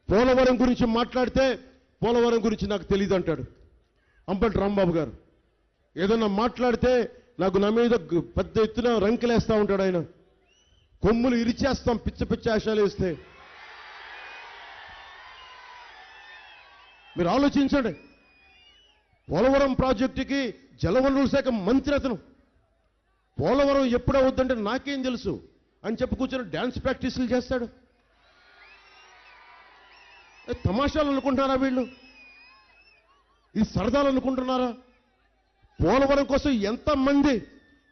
పోలవరం గురించి మాట్లాడితే పోలవరం గురించి నాకు తెలియదు అంటాడు అంబటి రాంబాబు గారు. ఏదన్నా మాట్లాడితే నాకు నా మీద పెద్ద ఎత్తున రంకెలేస్తా ఉంటాడు ఆయన. కొమ్ములు ఇరిచేస్తాం పిచ్చ పిచ్చ ఆశాలు వేస్తే. మీరు ఆలోచించండి. పోలవరం ప్రాజెక్టుకి జలవనరుల శాఖ మంత్రి అతను. పోలవరం ఎప్పుడు అవుద్దంటే నాకేం తెలుసు అని చెప్పి కూర్చొని డ్యాన్స్ ప్రాక్టీసులు చేస్తాడు. తమాషాలు అనుకుంటున్నారా వీళ్ళు? ఈ సరదాలు అనుకుంటున్నారా? పోలవరం కోసం ఎంతమంది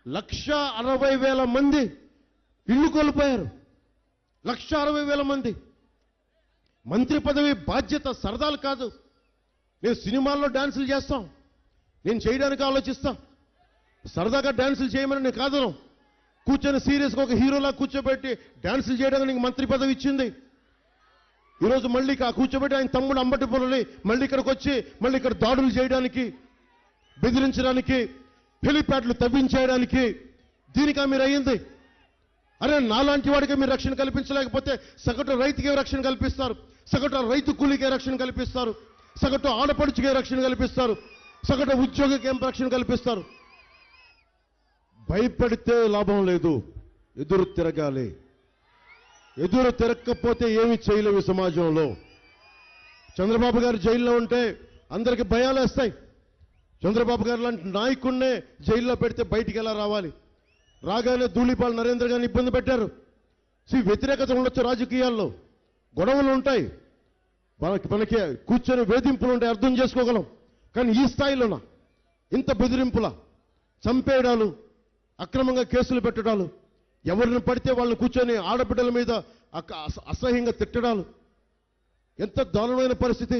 1,60,000 మంది ఇల్లు కోల్పోయారు. 1,60,000 మంది. మంత్రి పదవి బాధ్యత సరదాలు కాదు. నేను సినిమాల్లో డాన్సులు చేస్తాం, నేను చేయడానికి ఆలోచిస్తాం. సరదాగా డాన్సులు చేయమని నేను కాదను. కూర్చొని సీరియస్గా ఒక హీరోలా కూర్చోబెట్టి డాన్సులు చేయడానికి నీకు మంత్రి పదవి ఇచ్చింది. ఈరోజు మళ్ళీ కూర్చోబెట్టి ఆయన తమ్ముడు అంబటి పురలి మళ్ళీ ఇక్కడికి వచ్చి మళ్ళీ ఇక్కడ దాడులు చేయడానికి, బెదిరించడానికి, హెలిప్యాడ్లు తవ్వించేయడానికి దీనికా మీరు అయ్యింది? అరే నాలాంటి వాడికి మీరు రక్షణ కల్పించలేకపోతే సగటు రైతుకే రక్షణ కల్పిస్తారు, సగటు రైతు కూలీకే రక్షణ కల్పిస్తారు, సగటు ఆడపడుచుకే రక్షణ కల్పిస్తారు, సగటు ఉద్యోగికి ఏం రక్షణ కల్పిస్తారు? భయపడితే లాభం లేదు, ఎదురు తిరగాలి. ఎదురు తిరగకపోతే ఏమి చేయలేవు సమాజంలో. చంద్రబాబు గారు జైల్లో ఉంటే అందరికీ భయాలు వేస్తాయి. చంద్రబాబు గారు లాంటి నాయకుడినే జైల్లో పెడితే బయటికి ఎలా రావాలి? రాగానే ధూళిపాల నరేంద్ర గారిని ఇబ్బంది పెట్టారు. వ్యతిరేకత ఉండొచ్చు, రాజకీయాల్లో గొడవలు ఉంటాయి, మనకి కూర్చొని వేధింపులు ఉంటాయి, అర్థం చేసుకోగలం. కానీ ఈ స్థాయిలోనా ఇంత బెదిరింపుల, చంపేయడాలు, అక్రమంగా కేసులు పెట్టడాలు, ఎవరిని పడితే వాళ్ళని కూర్చొని ఆడబిడ్డల మీద అసహ్యంగా తిట్టడాలు, ఎంత దారుణమైన పరిస్థితి.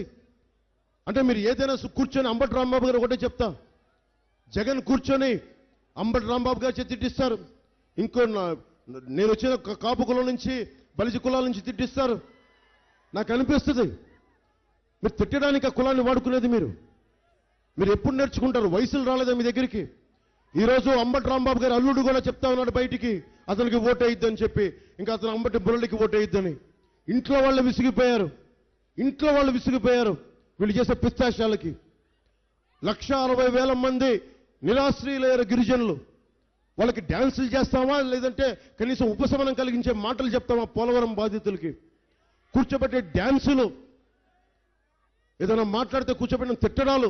అంటే మీరు ఏదైనా కూర్చొని అంబటి రాంబాబు గారు ఒకటే చెప్తా, జగన్ కూర్చొని అంబటి రాంబాబు గారు తిట్టిస్తారు, ఇంకో నేను వచ్చిన కాపు కులం నుంచి బలిజ కులాల నుంచి తిట్టిస్తారు. నాకు అనిపిస్తుంది మీరు తిట్టడానికి ఆ కులాన్ని వాడుకునేది మీరు ఎప్పుడు నేర్చుకుంటారు? వయసులు రాలేదా మీ దగ్గరికి? ఈరోజు అంబటి రాంబాబు గారు అల్లుడు కూడా చెప్తా ఉన్నాడు బయటికి, అతనికి ఓటు వేయిద్దని చెప్పి, ఇంకా అతను అంబటి బుర్రలికి ఓటు వేయిద్దని. ఇంట్లో వాళ్ళు విసిగిపోయారు, వీళ్ళు చేసే పిస్తాశాలకి. 1,60,000 మంది నిరాశ్రయులయ్యారు గిరిజనులు. వాళ్ళకి డ్యాన్సులు చేస్తామా, లేదంటే కనీసం ఉపశమనం కలిగించే మాటలు చెప్తామా? పోలవరం బాధితులకి కూర్చోబెట్టే డ్యాన్సులు, ఏదైనా మాట్లాడితే కూర్చోబెట్టిన తిట్టడాలు,